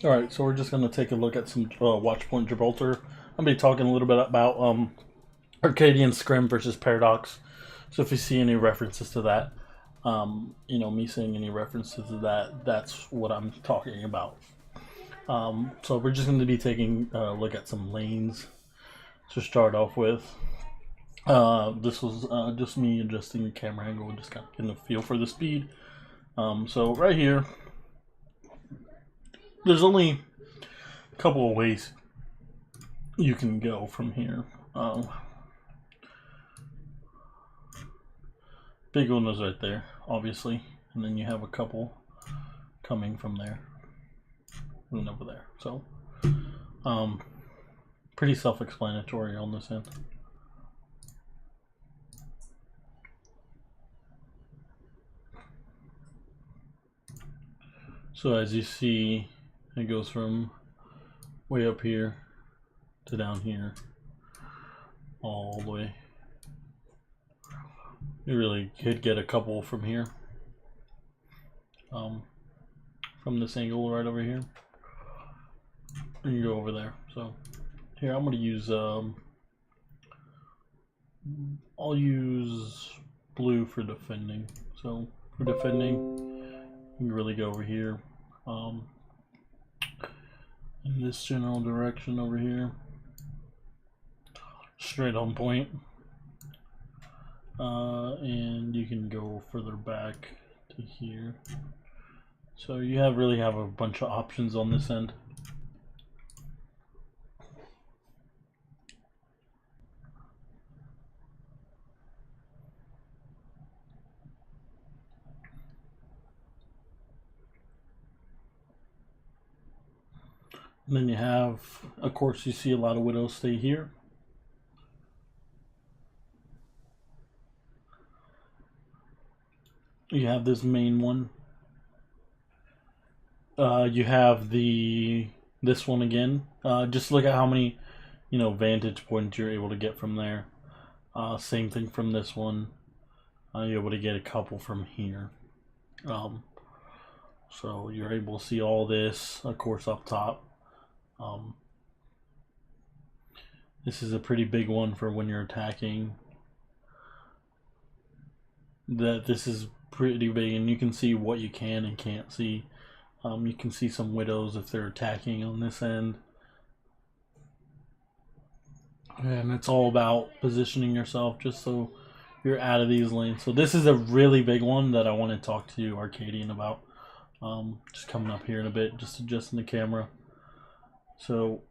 Alright, so we're just going to take a look at some Watchpoint Gibraltar. I'm going to be talking a little bit about Arcadian Scrim versus Paradox. So if you see any references to that, me seeing any references to that, that's what I'm talking about. So we're just going to be taking a look at some lanes to start off with. This was just me adjusting the camera angle, just kind of getting a feel for the speed. So right here, there's only a couple of ways you can go from here. Big one is right there, obviously, and then you have a couple coming from there and over there. So, pretty self-explanatory on this end. So as you see, it goes from way up here to down here, all the way. You really could get a couple from here, from this angle right over here, and you go over there. So here I'm going to use, I'll use blue for defending. So for defending, you can really go over here, in this general direction over here, straight on point. And you can go further back to here. So you really have a bunch of options on this end. And then you have, of course, you see a lot of widows stay here. You have this main one. You have this one again. Just look at how many, vantage points you're able to get from there. Same thing from this one. You're able to get a couple from here. So you're able to see all this, of course, up top. This is a pretty big one for when you're attacking. This is pretty big, and you can see what you can and can't see. You can see some widows if they're attacking on this end. And it's all about positioning yourself just so you're out of these lanes. So this is a really big one that I want to talk to Arcadian about. Just coming up here in a bit, just adjusting the camera. So,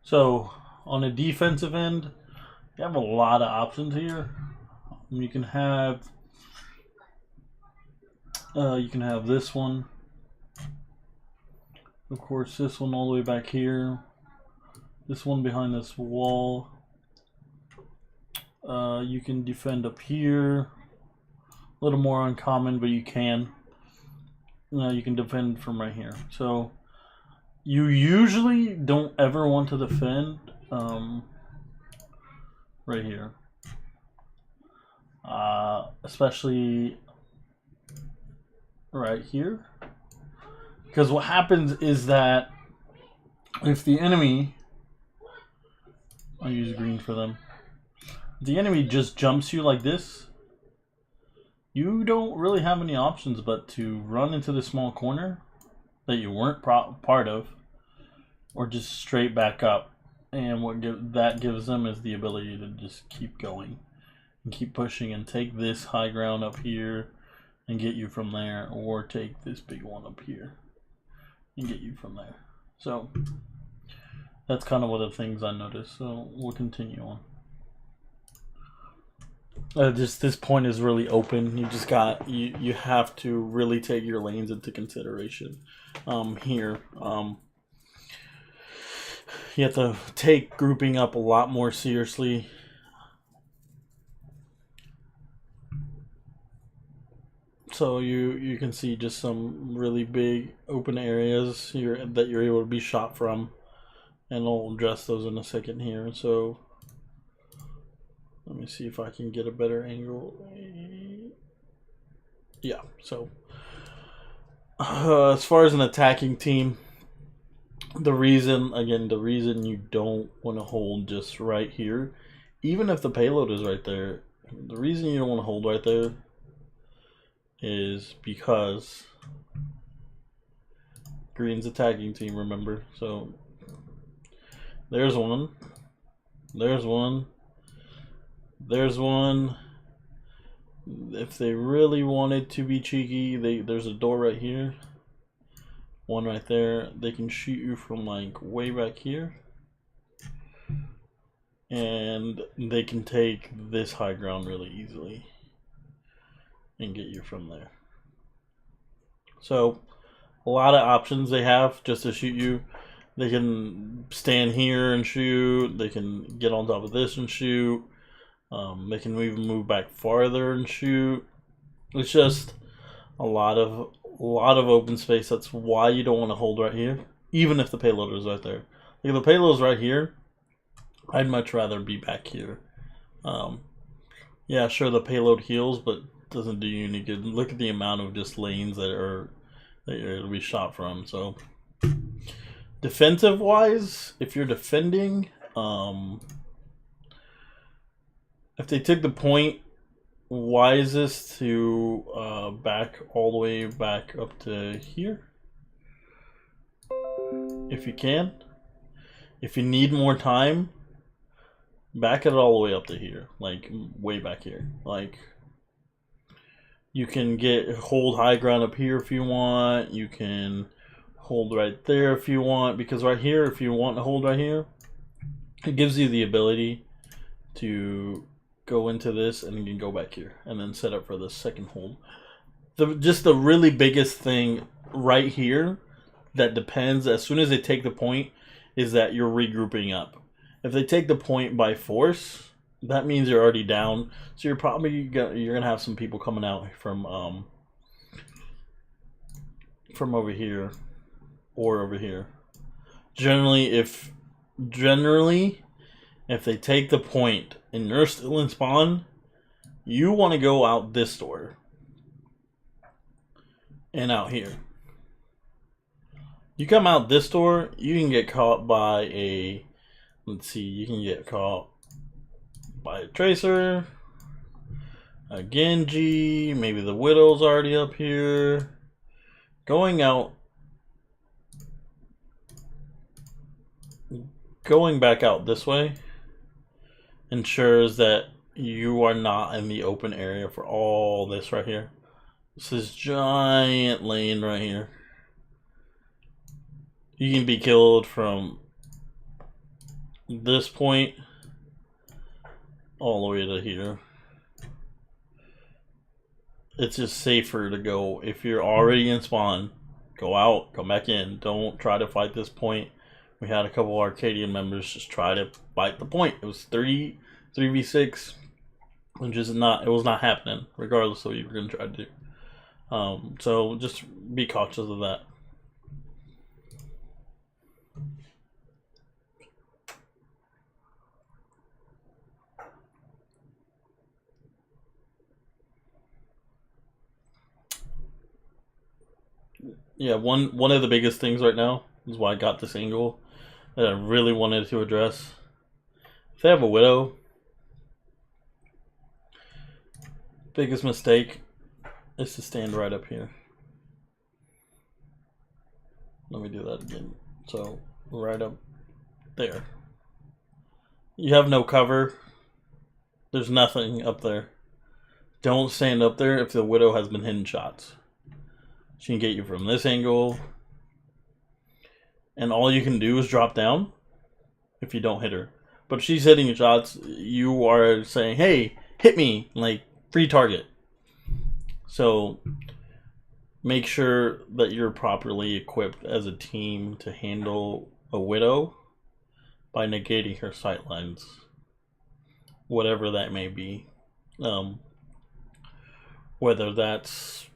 so on a defensive end, you have a lot of options here. You can have this one, of course, this one all the way back here, this one behind this wall. You can defend up here, a little more uncommon, but you can. You can defend from right here. So you usually don't ever want to defend right here, especially right here, because what happens is that if the enemy, I'll use green for them, the enemy just jumps you like this, you don't really have any options but to run into the small corner that you weren't part of, or just straight back up. And what that gives them is the ability to just keep going and keep pushing and take this high ground up here and get you from there, or take this big one up here and get you from there. So that's kind of one of the things I noticed. So we'll continue on. Just this point is really open. You just got you have to really take your lanes into consideration. Here, you have to take grouping up a lot more seriously. So you can see just some really big open areas here that you're able to be shot from, and I'll address those in a second here. So let me see if I can get a better angle. Yeah, so As far as an attacking team, the reason you don't want to hold just right here, even if the payload is right there, the reason you don't want to hold right there is because green's attacking team, remember? So there's one. There's one. There's one. If they really wanted to be cheeky, there's a door right here. One right there. They can shoot you from like way back here. And they can take this high ground really easily and get you from there. So a lot of options they have just to shoot you. They can stand here and shoot. They can get on top of this and shoot. They can even move back farther and shoot. It's just a lot of open space. That's why you don't want to hold right here, even if the payload is right there. If the payload is right here, I'd much rather be back here. Yeah, sure, the payload heals, but doesn't do you any good. Look at the amount of just lanes that it'll be shot from. So defensive wise, if you're defending, if they took the point, wisest to back all the way back up to here, if you can. If you need more time, back it all the way up to here, like way back here. Like you can hold high ground up here if you want. You can hold right there if you want, because right here, if you want to hold right here, it gives you the ability to go into this and you can go back here and then set up for the second hold. Just the really biggest thing right here that depends, as soon as they take the point, is that you're regrouping up. If they take the point by force, that means you're already down. So you're gonna have some people coming out from over here or over here. Generally, if they take the point and you're still in spawn, you want to go out this door and out here. You come out this door, you can get caught by a, let's see, you can get caught by a Tracer, a Genji, maybe the Widow's already up here. Going back out this way ensures that you are not in the open area for all this right here. This is giant lane right here. You can be killed from this point all the way to here. It's just safer to go, if you're already in spawn, go out, come back in. Don't try to fight this point. We had a couple Arcadian members just try to fight the point. It was 3v6, which is not, it was not happening, regardless of what you were going to try to do. So just be cautious of that. Yeah, one of the biggest things right now is why I got this angle that I really wanted to address. If they have a Widow, biggest mistake is to stand right up here. Let me do that again. So right up there. You have no cover. There's nothing up there. Don't stand up there if the Widow has been hitting shots. She can get you from this angle, and all you can do is drop down if you don't hit her. But if she's hitting shots, you are saying, hey, hit me, like free target. So make sure that you're properly equipped as a team to handle a Widow by negating her sight lines, whatever that may be. Whether that's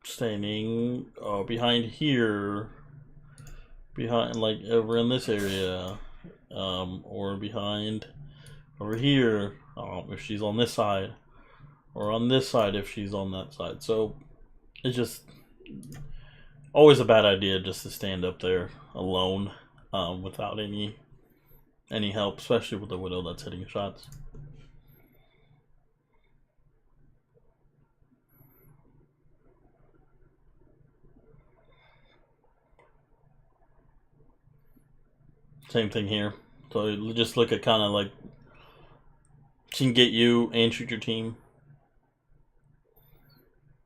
standing behind here, behind, like over in this area, or behind over here, if she's on this side, or on this side if she's on that side. So it's just always a bad idea just to stand up there alone without any help, especially with the Widow that's hitting shots. Same thing here. So just look at kind of like she can get you and shoot your team.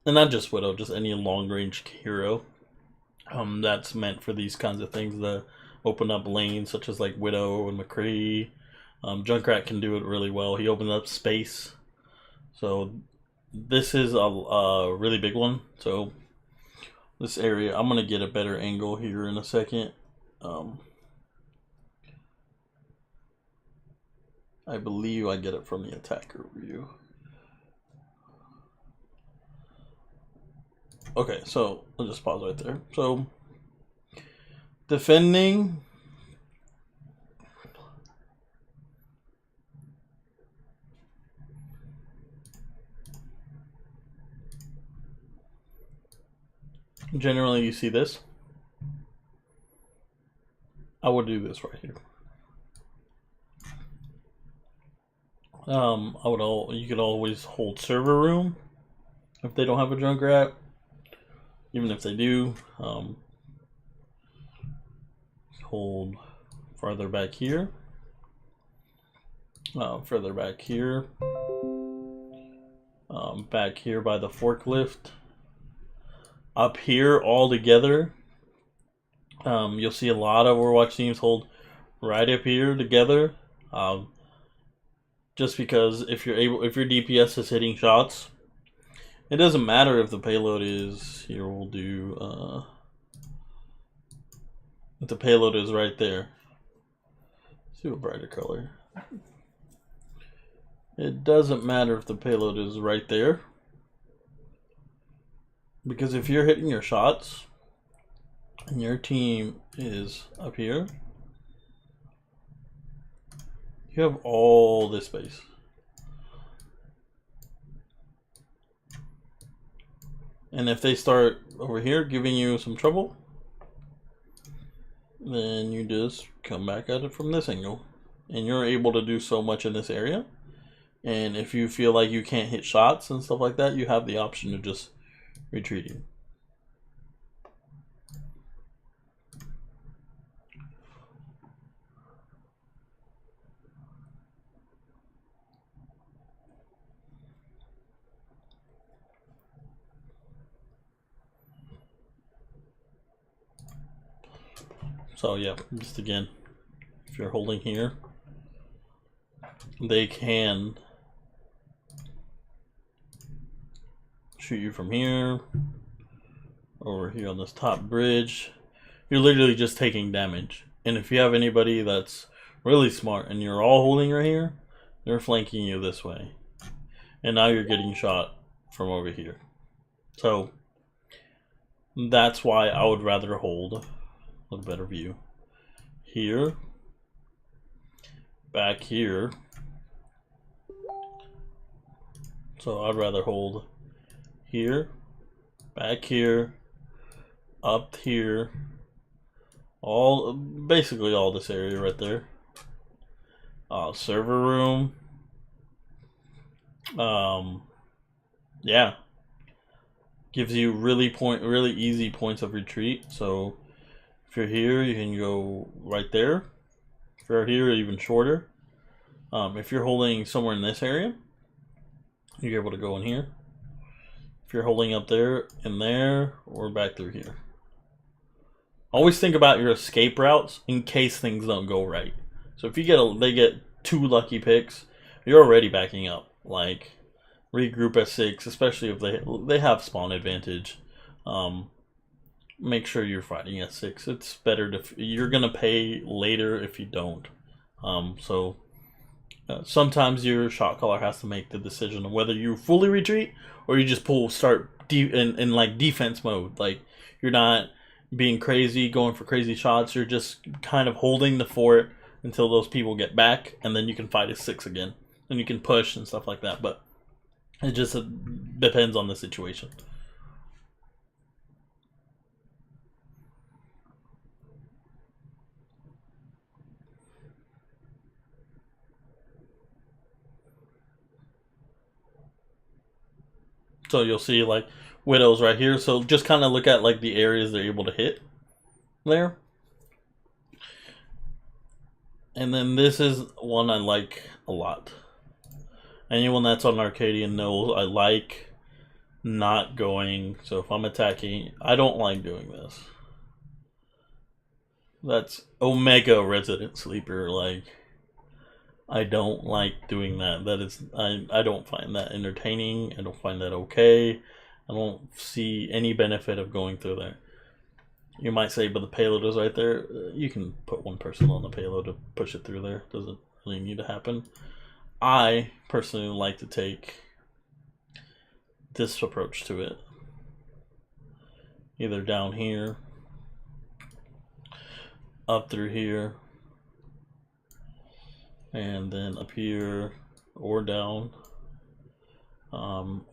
And not just Widow, just any long-range hero. That's meant for these kinds of things to open up lanes, such as like Widow and McCree. Junkrat can do it really well. He opens up space. So this is a really big one. So this area, I'm gonna get a better angle here in a second. I believe I get it from the attacker view. Okay, so I'll just pause right there. So defending, generally you see this. I would do this right here. You could always hold server room if they don't have a Junkrat. Even if they do, hold farther back here, further back here, back here by the forklift, up here all together. You'll see a lot of Overwatch teams hold right up here together. Just because if your DPS is hitting shots, it doesn't matter if the payload is here. We'll do if the payload is right there. Let's do a brighter color. It doesn't matter if the payload is right there, because if you're hitting your shots and your team is up here, you have all this space. And if they start over here giving you some trouble, then you just come back at it from this angle. And you're able to do so much in this area. And if you feel like you can't hit shots and stuff like that, you have the option of just retreating. So yeah, just again, if you're holding here, they can shoot you from here, over here on this top bridge. You're literally just taking damage. And if you have anybody that's really smart and you're all holding right here, they're flanking you this way. And now you're getting shot from over here. So that's why I would rather hold a better view here, back here. So I'd rather hold here, back here, up here, basically all this area right there. Server room. Yeah, gives you really easy points of retreat. So if you're here, you can go right there. If you're here, even shorter. If you're holding somewhere in this area, you're able to go in here. If you're holding up there, in there, or back through here. Always think about your escape routes in case things don't go right. So if they get 2 lucky picks, you're already backing up. Like, regroup at 6, especially if they have spawn advantage. Make sure you're fighting at 6. It's better you're gonna pay later if you don't. Sometimes your shot caller has to make the decision of whether you fully retreat or you just start in like defense mode. Like, you're not being crazy, going for crazy shots. You're just kind of holding the fort until those people get back, and then you can fight at 6 again, and you can push and stuff like that. But it just depends on the situation. So you'll see like widows right here. So just kind of look at like the areas they're able to hit there. And then this is one I like a lot. Anyone that's on Arcadian knows I like not going. So if I'm attacking, I don't like doing this. That's Omega Resident Sleeper. Like, I don't like doing that. That is, I don't find that entertaining. I don't find that okay. I don't see any benefit of going through there. You might say, but the payload is right there. You can put one person on the payload to push it through there. Doesn't really need to happen. I personally like to take this approach to it. Either down here, up through here, and then up here, or down.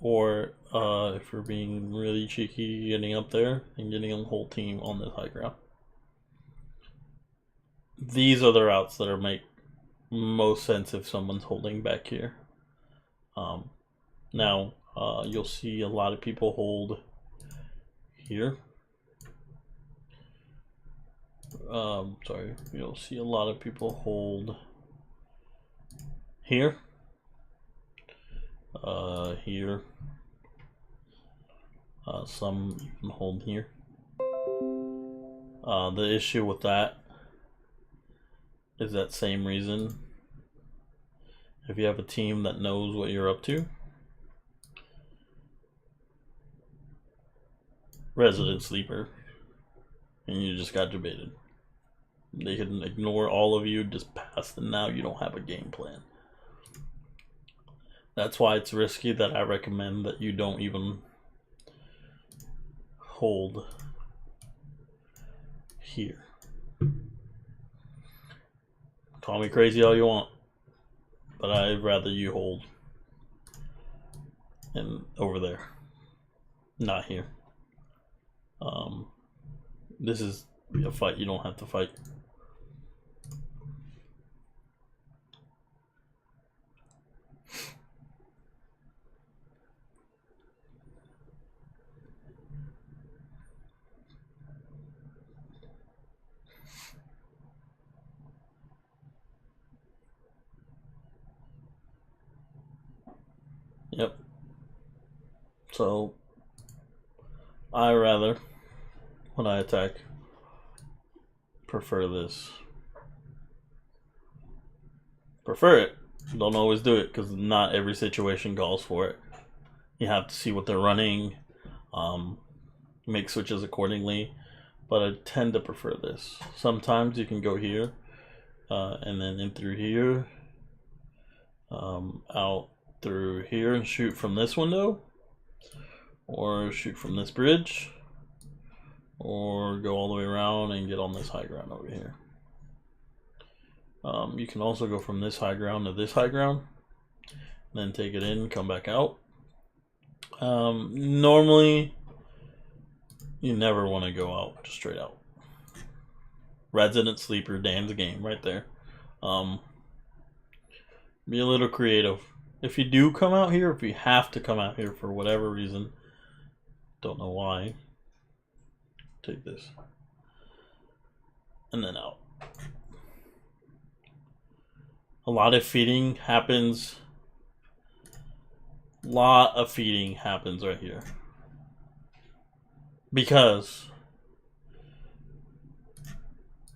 Or if we're being really cheeky, getting up there and getting the whole team on this high ground. These are the routes that are make most sense if someone's holding back here. Now you'll see a lot of people hold here. Sorry, you'll see a lot of people hold here. Here. Some you can hold here. The issue with that is that same reason. If you have a team that knows what you're up to, Resident Sleeper, and you just got debated. They can ignore all of you, just pass, and now you don't have a game plan. That's why it's risky that I recommend that you don't even hold here. Call me crazy all you want, but I'd rather you hold and over there, not here. This is a fight you don't have to fight. Yep. So I rather, when I attack, prefer this. Prefer it. Don't always do it because not every situation calls for it. You have to see what they're running, make switches accordingly. But I tend to prefer this. Sometimes you can go here, and then in through here, out through here and shoot from this window, or shoot from this bridge, or go all the way around and get on this high ground over here. You can also go from this high ground to this high ground, then take it in, come back out. Normally, you never want to go out, just straight out. Resident Sleeper, Dan's game right there. Be a little creative. If you do come out here, if you have to come out here for whatever reason, don't know why, take this. And then out. A lot of feeding happens. Right here. Because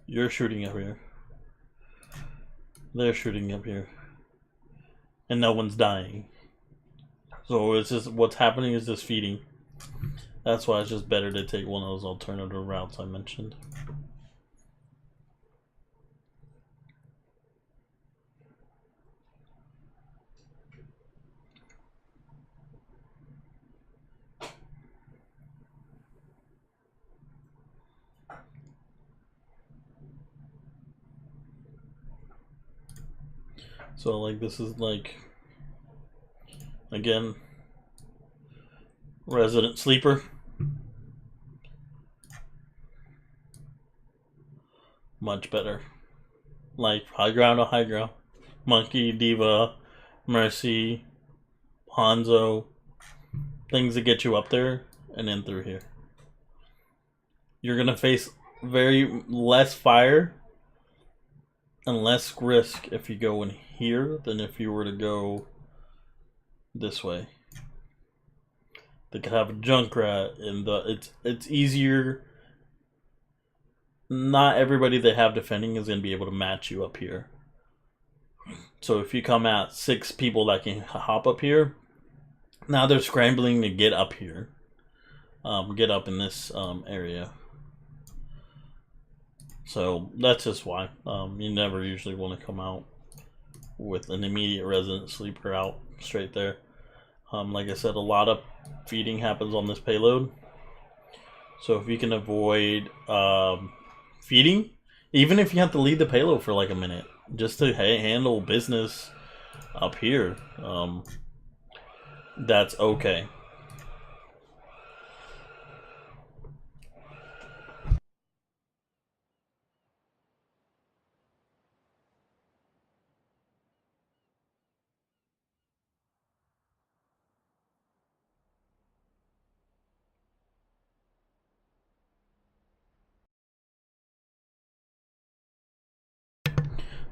you're shooting up here. They're shooting up here. And no one's dying. So it's just what's happening is just feeding. That's why it's just better to take one of those alternative routes I mentioned. So like this is like, again, Resident Sleeper. Much better. Like high ground to high ground. Monkey, Diva, Mercy, Hanzo. things that get you up there and then through here. You're gonna face very less fire and less risk if you go in here than if you were to go this way. They could have a Junkrat, and it's easier. Not everybody they have defending is going to be able to match you up here. So if you come at 6 people that can hop up here, now they're scrambling to get up here, get up in this area. So that's just why you never usually want to come out with an immediate resident sleeper out straight there. Like I said, a lot of feeding happens on this payload. So if you can avoid feeding, even if you have to leave the payload for like a minute, just to handle business up here, that's okay.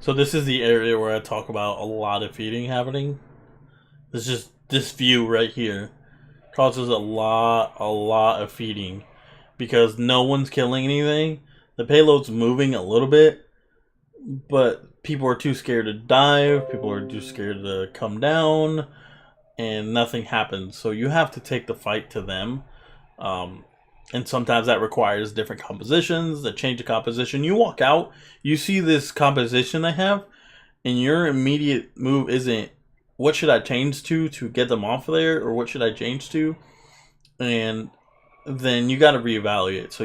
So this is the area where I talk about a lot of feeding happening. This just this view right here causes a lot of feeding because no one's killing anything. The payload's moving a little bit, but people are too scared to dive. People are too scared to come down, and nothing happens. So you have to take the fight to them. And sometimes that requires different compositions, that change the composition. You walk out, you see this composition they have, and your immediate move isn't, what should I change to get them off of there, or what should I change to? And then you got to reevaluate. So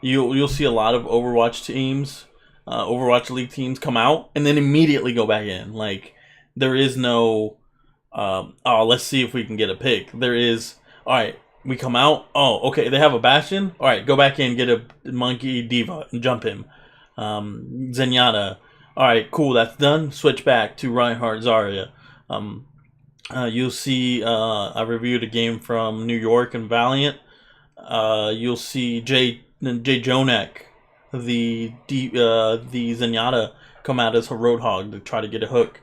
you'll see a lot of Overwatch teams, Overwatch League teams come out and then immediately go back in. Like, there is no, let's see if we can get a pick. There is, all right, we come out. Oh, okay, they have a Bastion. All right, go back in, get a Monkey D.Va and jump him. Zenyatta. All right, cool, that's done. Switch back to Reinhardt Zarya. You'll see, I reviewed a game from New York and Valiant. You'll see Jay Jonak, the Zenyatta, come out as a Roadhog to try to get a hook.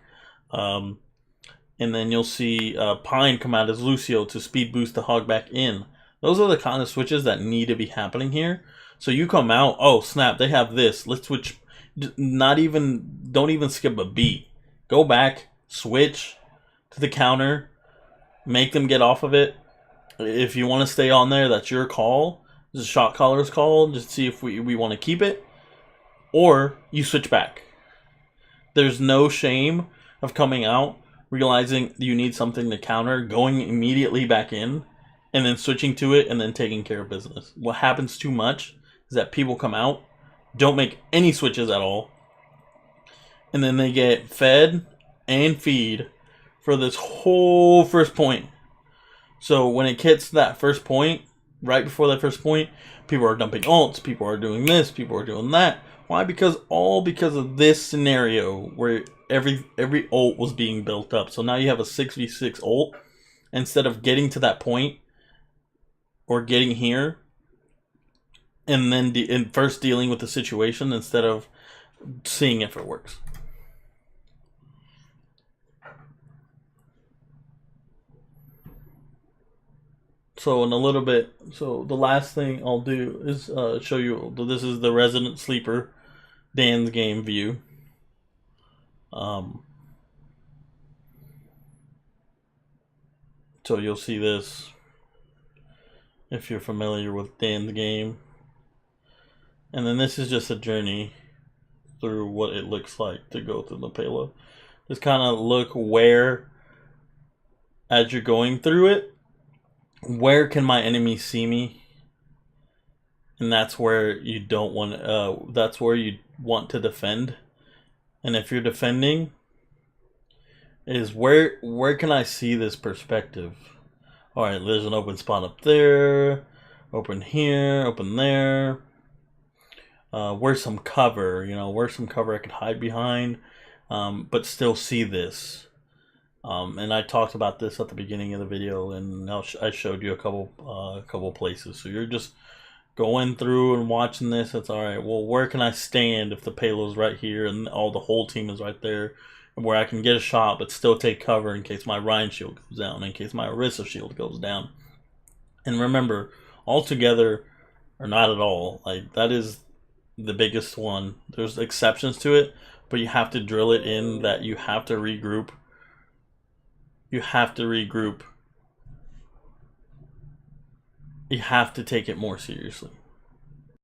And then you'll see Pine come out as Lucio to speed boost the Hog back in. Those are the kind of switches that need to be happening here. So you come out, oh snap, they have this. Let's switch. Don't even skip a beat. Go back, switch to the counter, make them get off of it. If you want to stay on there, that's your call. This is shot caller's call. Just see if we want to keep it. Or you switch back. There's no shame of coming out, realizing you need something to counter, going immediately back in, and then switching to it, and then taking care of business. What happens too much is that people come out, don't make any switches at all, and then they get fed and feed for this whole first point. So when it hits that first point, right before that first point, people are dumping ults, people are doing this, people are doing that. Why? Because of this scenario where every ult was being built up. So now you have a 6v6 ult instead of getting to that point or getting here and then first dealing with the situation instead of seeing if it works. So in a little bit, so the last thing I'll do is show you, this is the Resident Sleeper Dan's game view. So you'll see this if you're familiar with Dan's game. And then this is just a journey through what it looks like to go through the payload. Just kind of look where, as you're going through it, where can my enemy see me? And that's where you don't want. That's where you want to defend. And if you're defending, is where can I see this perspective? All right, there's an open spot up there, open here, open there. Where's some cover? You know, where's some cover I could hide behind, but still see this. And I talked about this at the beginning of the video, and I showed you a couple places. So you're just going through and watching this. It's all right. Well, where can I stand if the payload's right here and all the whole team is right there, and where I can get a shot but still take cover in case my Ryan shield goes down, in case my Orisa shield goes down. And remember, all together or not at all. Like, that is the biggest one. There's exceptions to it, but you have to drill it in that you have to regroup. You have to regroup. You have to take it more seriously.